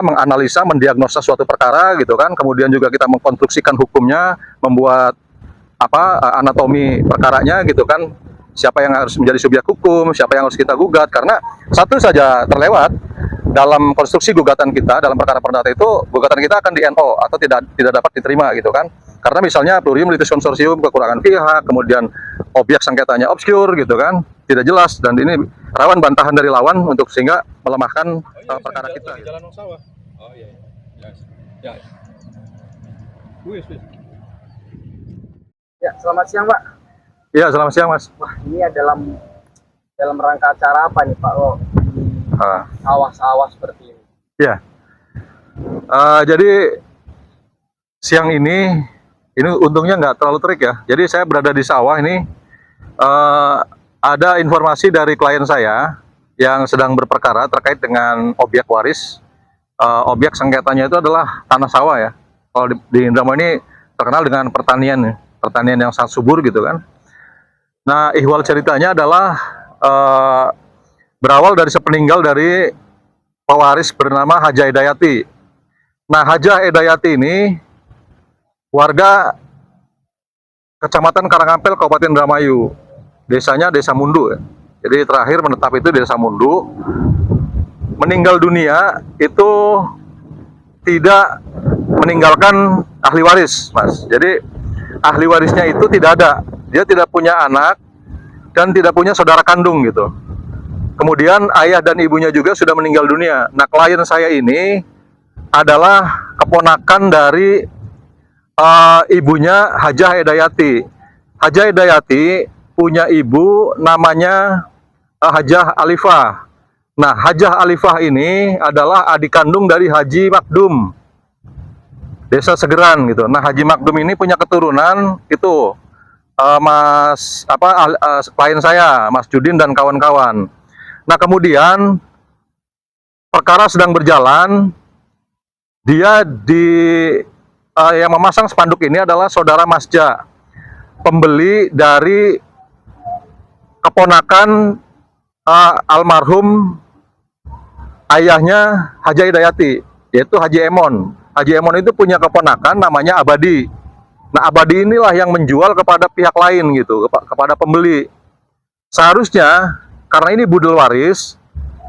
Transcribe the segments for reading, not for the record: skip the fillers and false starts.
menganalisa, mendiagnosa suatu perkara gitu kan, kemudian juga kita mengkonstruksikan hukumnya, membuat anatomi perkaranya gitu kan, siapa yang harus menjadi subjek hukum, siapa yang harus kita gugat, karena satu saja terlewat dalam konstruksi gugatan kita dalam perkara perdata itu, gugatan kita akan di NO atau tidak dapat diterima gitu kan, karena misalnya plurium litis konsorsium, kekurangan pihak, kemudian objek sengketanya obskur gitu kan, tidak jelas, dan ini rawan bantahan dari lawan untuk sehingga melemahkan perkara kita. Jalan sawah. Oh iya. Ya. Ya, selamat siang, Pak. Iya, selamat siang, Mas. Wah, ini ya dalam rangka acara apa nih, Pak? Oh, sawah-sawah seperti ini. Ya. Jadi siang ini untungnya nggak terlalu terik ya. Jadi saya berada di sawah ini. Ada informasi dari klien saya yang sedang berperkara terkait dengan objek waris. Objek sengketanya itu adalah tanah sawah ya. Kalau di Indramayu ini terkenal dengan pertanian yang sangat subur gitu kan. Nah, ihwal ceritanya adalah berawal dari sepeninggal dari pewaris bernama Haja Hidayati. Nah, Haja Hidayati ini warga Kecamatan Karangampel, Kabupaten Indramayu. Desanya Desa Mundu ya. Jadi terakhir menetap itu Desa Mundu. Meninggal dunia itu tidak meninggalkan ahli waris, Mas. Jadi ahli warisnya itu tidak ada. Dia tidak punya anak dan tidak punya saudara kandung gitu. Kemudian ayah dan ibunya juga sudah meninggal dunia. Nah, klien saya ini adalah keponakan dari ibunya Hajah Hidayati. Hajah Hidayati punya ibu namanya Hajah Alifah. Nah, Hajah Alifah ini adalah adik kandung dari Haji Makdum, Desa Segeran gitu. Nah, Haji Makdum ini punya keturunan itu klien saya, Mas Judin dan kawan-kawan. Nah, kemudian perkara sedang berjalan. Dia yang memasang spanduk ini adalah saudara Masja, pembeli dari keponakan almarhum ayahnya Haja Hidayati, yaitu Haji Emon. Haji Emon itu punya keponakan namanya Abadi. Nah, Abadi inilah yang menjual kepada pihak lain gitu, kepada pembeli. Seharusnya karena ini budel waris,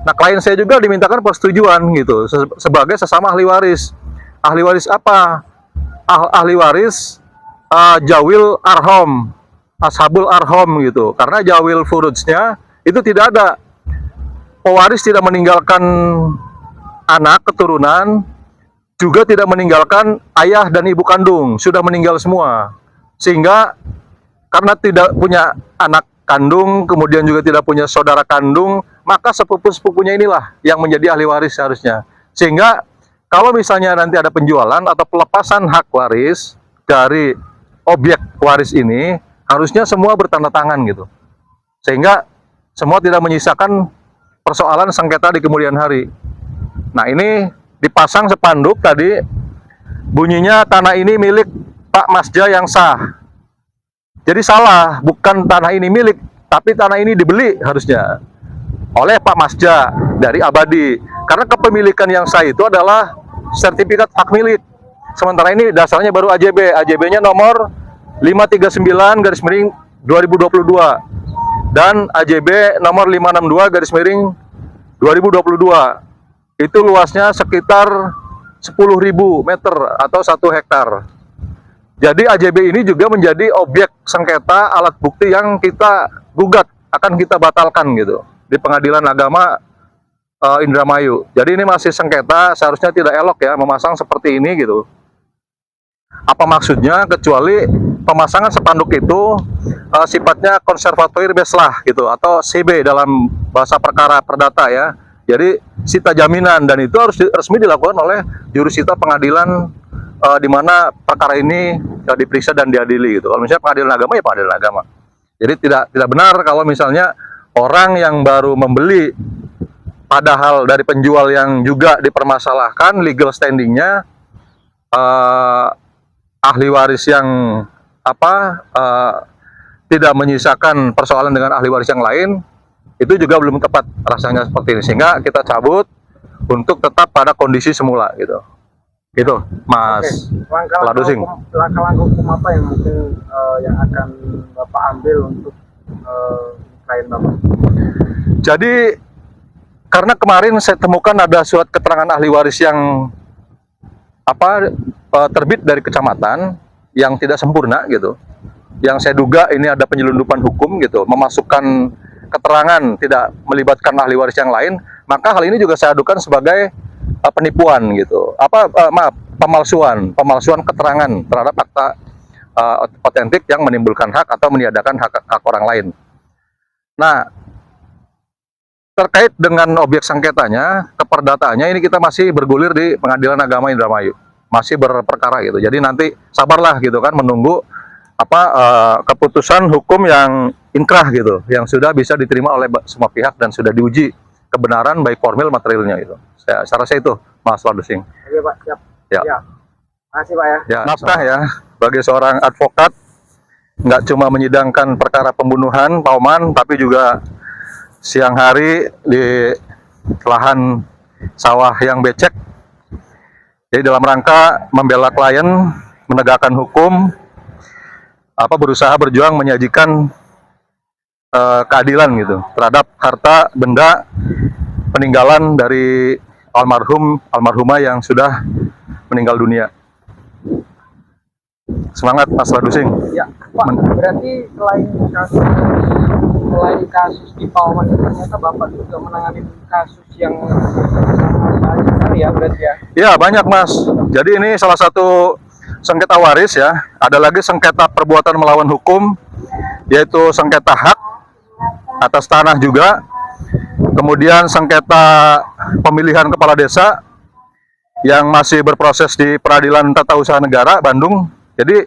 nah klien saya juga dimintakan persetujuan gitu sebagai sesama ahli waris. Ahli waris apa? Ahli waris Jawil Arham, Ashabul Arham gitu. Karena Jawil Furudsnya itu tidak ada. Pewaris tidak meninggalkan anak keturunan, juga tidak meninggalkan ayah dan ibu kandung, sudah meninggal semua. Sehingga karena tidak punya anak kandung, kemudian juga tidak punya saudara kandung, maka sepupu-sepupunya inilah yang menjadi ahli waris seharusnya. Sehingga kalau misalnya nanti ada penjualan atau pelepasan hak waris dari objek waris ini, harusnya semua bertanda tangan gitu. Sehingga semua tidak menyisakan persoalan sengketa di kemudian hari. Nah, ini dipasang spanduk tadi, bunyinya tanah ini milik Pak Masja yang sah. Jadi salah, bukan tanah ini milik, tapi tanah ini dibeli harusnya oleh Pak Masja dari Abadi. Karena kepemilikan yang sah itu adalah sertifikat hak milik. Sementara ini dasarnya baru AJB. AJB-nya nomor 539/2022 dan AJB nomor 562/2022. Itu luasnya sekitar 10.000 meter atau 1 hektar. Jadi AJB ini juga menjadi objek sengketa alat bukti yang kita gugat, akan kita batalkan gitu di Pengadilan Agama Indramayu. Jadi ini masih sengketa, seharusnya tidak elok ya memasang seperti ini gitu. Apa maksudnya, kecuali pemasangan spanduk itu sifatnya konservatoire beslah gitu, atau CB dalam bahasa perkara perdata ya. Jadi sita jaminan, dan itu harus resmi dilakukan oleh jurusita pengadilan di mana perkara ini diperiksa dan diadili gitu. Kalau misalnya pengadilan agama ya pengadilan agama. Jadi tidak benar kalau misalnya orang yang baru membeli, padahal dari penjual yang juga dipermasalahkan legal standingnya, ahli waris yang tidak menyisakan persoalan dengan ahli waris yang lain, itu juga belum tepat rasanya seperti ini. Sehingga kita cabut Oke. untuk tetap pada kondisi semula gitu. Gitu, Mas Langkah-langkah Ladusing. langkah-langkah hukum apa yang mungkin yang akan Bapak ambil untuk klien Bapak? Jadi karena kemarin saya temukan ada surat keterangan ahli waris yang terbit dari kecamatan yang tidak sempurna gitu. Yang saya duga ini ada penyelundupan hukum gitu, memasukkan keterangan tidak melibatkan ahli waris yang lain, maka hal ini juga saya adukan sebagai penipuan gitu. Pemalsuan keterangan terhadap fakta otentik yang menimbulkan hak atau meniadakan hak orang lain. Nah, terkait dengan objek sengketanya, keperdataannya ini kita masih bergulir di Pengadilan Agama Indramayu, masih berperkara gitu. Jadi nanti sabarlah gitu kan, menunggu keputusan hukum yang inkrah gitu, yang sudah bisa diterima oleh semua pihak dan sudah diuji kebenaran baik formil materialnya gitu. Saya rasa itu, Mas Ladusing. Oke Pak, siap. Ya. Ya. Makasih Pak ya. Ya, naskah ya, bagi seorang advokat nggak cuma menyidangkan perkara pembunuhan Pak Oman, tapi juga siang hari di lahan sawah yang becek. Jadi dalam rangka membela klien, menegakkan hukum, berusaha berjuang menyajikan keadilan gitu terhadap harta benda peninggalan dari almarhumah yang sudah meninggal dunia. Semangat Mas Ladusing. Ya, Pak. Berarti selain kasus di Pauman itu ternyata Bapak juga menangani kasus yang banyak sekali ya berarti ya. Ya, banyak Mas. Jadi ini salah satu sengketa waris ya. Ada lagi sengketa perbuatan melawan hukum, yaitu sengketa hak atas tanah juga. Kemudian sengketa pemilihan kepala desa yang masih berproses di Peradilan Tata Usaha Negara Bandung. Jadi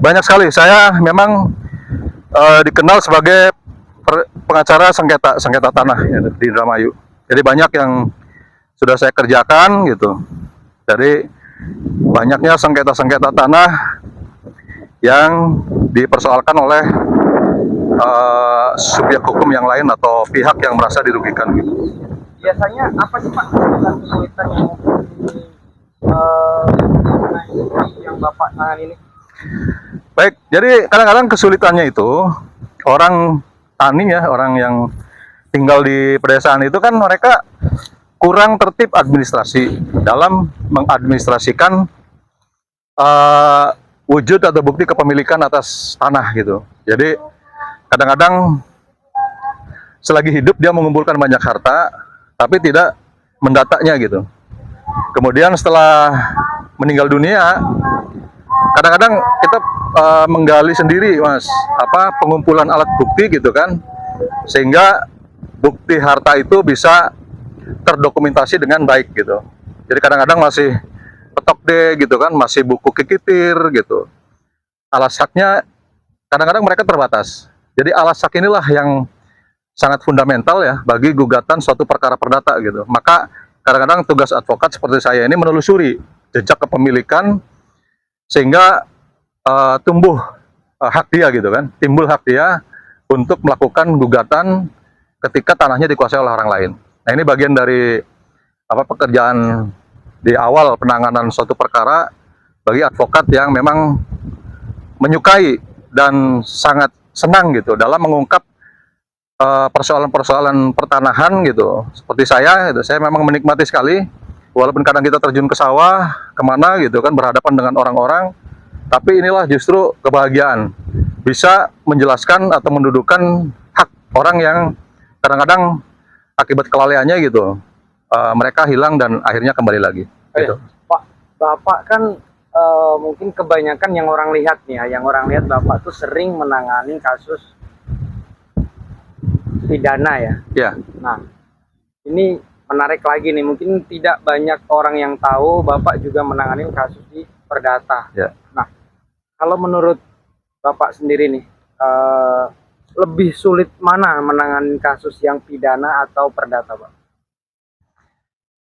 banyak sekali. Saya memang dikenal sebagai pengacara sengketa tanah ya, di Indramayu. Jadi banyak yang sudah saya kerjakan gitu. Jadi banyaknya sengketa tanah yang dipersoalkan oleh subjek hukum yang lain atau pihak yang merasa dirugikan gitu. Biasanya apa sih Pak kesulitan yang yang Bapak tangani ini? Baik, jadi kadang-kadang kesulitannya itu orang tani ya, orang yang tinggal di pedesaan itu kan mereka kurang tertib administrasi dalam mengadministrasikan wujud atau bukti kepemilikan atas tanah gitu. Jadi kadang-kadang selagi hidup dia mengumpulkan banyak harta, tapi tidak mendatanya gitu. Kemudian setelah meninggal dunia, kadang-kadang kita menggali sendiri Mas, pengumpulan alat bukti gitu kan, sehingga bukti harta itu bisa terdokumentasi dengan baik gitu. Jadi kadang-kadang masih petok deh gitu kan, masih buku kikitir gitu. Alas haknya kadang-kadang mereka terbatas. Jadi alas hak inilah yang sangat fundamental ya bagi gugatan suatu perkara perdata gitu. Maka kadang-kadang tugas advokat seperti saya ini menelusuri jejak kepemilikan sehingga tumbuh hak dia gitu kan, timbul hak dia untuk melakukan gugatan ketika tanahnya dikuasai oleh orang lain. Nah ini bagian dari pekerjaan di awal penanganan suatu perkara bagi advokat yang memang menyukai dan sangat senang gitu dalam mengungkap persoalan-persoalan pertanahan gitu. Seperti saya memang menikmati sekali, walaupun kadang kita terjun ke sawah, kemana gitu kan, berhadapan dengan orang-orang, tapi inilah justru kebahagiaan, bisa menjelaskan atau mendudukan hak orang yang kadang-kadang akibat kelalaiannya gitu, mereka hilang dan akhirnya kembali lagi. Gitu. Pak, Bapak kan mungkin kebanyakan yang orang lihat nih ya, yang orang lihat Bapak tuh sering menangani kasus pidana ya. Ya. Nah, ini menarik lagi nih, mungkin tidak banyak orang yang tahu Bapak juga menangani kasus di perdata. Ya. Nah, kalau menurut Bapak sendiri nih, lebih sulit mana menangani kasus yang pidana atau perdata, Pak?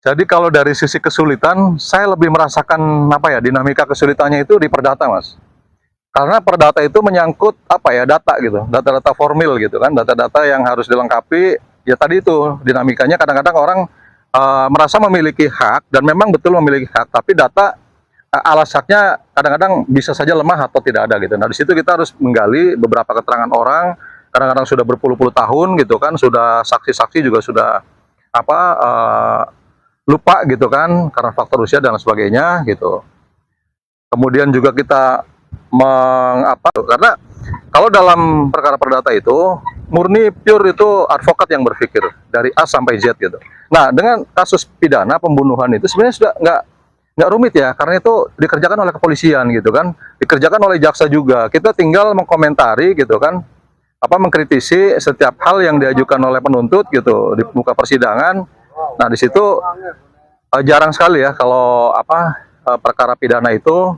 Jadi kalau dari sisi kesulitan, saya lebih merasakan dinamika kesulitannya itu di perdata, Mas. Karena perdata itu menyangkut data gitu, data-data formil gitu kan, data-data yang harus dilengkapi. Ya tadi itu dinamikanya kadang-kadang orang merasa memiliki hak dan memang betul memiliki hak, tapi data alas haknya kadang-kadang bisa saja lemah atau tidak ada gitu. Nah, di situ kita harus menggali beberapa keterangan orang, kadang-kadang sudah berpuluh-puluh tahun gitu kan, sudah saksi-saksi juga sudah lupa gitu kan karena faktor usia dan sebagainya gitu. Kemudian juga kita karena kalau dalam perkara perdata itu murni pure itu advokat yang berpikir dari A sampai Z gitu. Nah, dengan kasus pidana pembunuhan itu sebenarnya sudah nggak rumit ya, karena itu dikerjakan oleh kepolisian gitu kan, dikerjakan oleh jaksa juga. Kita tinggal mengkomentari gitu kan, mengkritisi setiap hal yang diajukan oleh penuntut gitu di muka persidangan. Nah, di situ jarang sekali ya kalau perkara pidana itu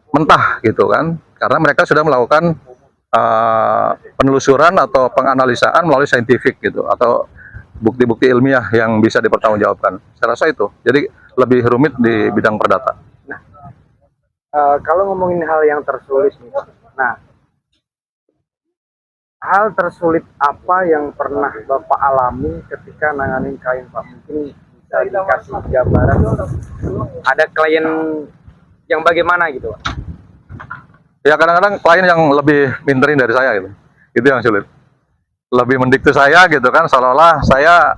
mentah gitu kan, karena mereka sudah melakukan penelusuran atau penganalisaan melalui saintifik gitu, atau bukti-bukti ilmiah yang bisa dipertanggungjawabkan. Saya rasa itu. Jadi lebih rumit di bidang perdata. Kalau ngomongin hal yang tersulit nih, nah hal tersulit apa yang pernah Bapak alami ketika nanganin klien Pak? Mungkin bisa dikasih gambaran, ada klien yang bagaimana gitu Pak? Ya kadang-kadang klien yang lebih pinterin dari saya gitu. Itu yang sulit. Lebih mendikte saya gitu kan, seolah-olah saya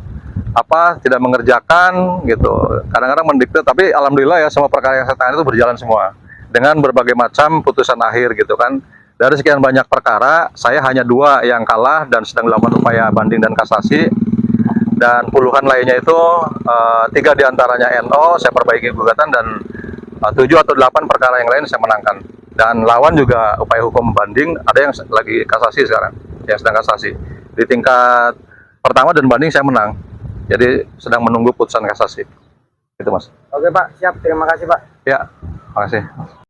tidak mengerjakan gitu. Kadang-kadang mendikte, tapi alhamdulillah ya semua perkara yang saya tangani itu berjalan semua dengan berbagai macam putusan akhir gitu kan. Dari sekian banyak perkara, saya hanya 2 yang kalah dan sedang dilakukan upaya banding dan kasasi. Dan puluhan lainnya itu 3 diantaranya NO, saya perbaiki gugatan, dan 7 atau 8 perkara yang lain saya menangkan. Dan lawan juga upaya hukum banding, ada yang lagi kasasi sekarang, yang sedang kasasi. Di tingkat pertama dan banding saya menang. Jadi sedang menunggu putusan kasasi. Itu Mas. Oke Pak, siap. Terima kasih Pak. Ya, makasih.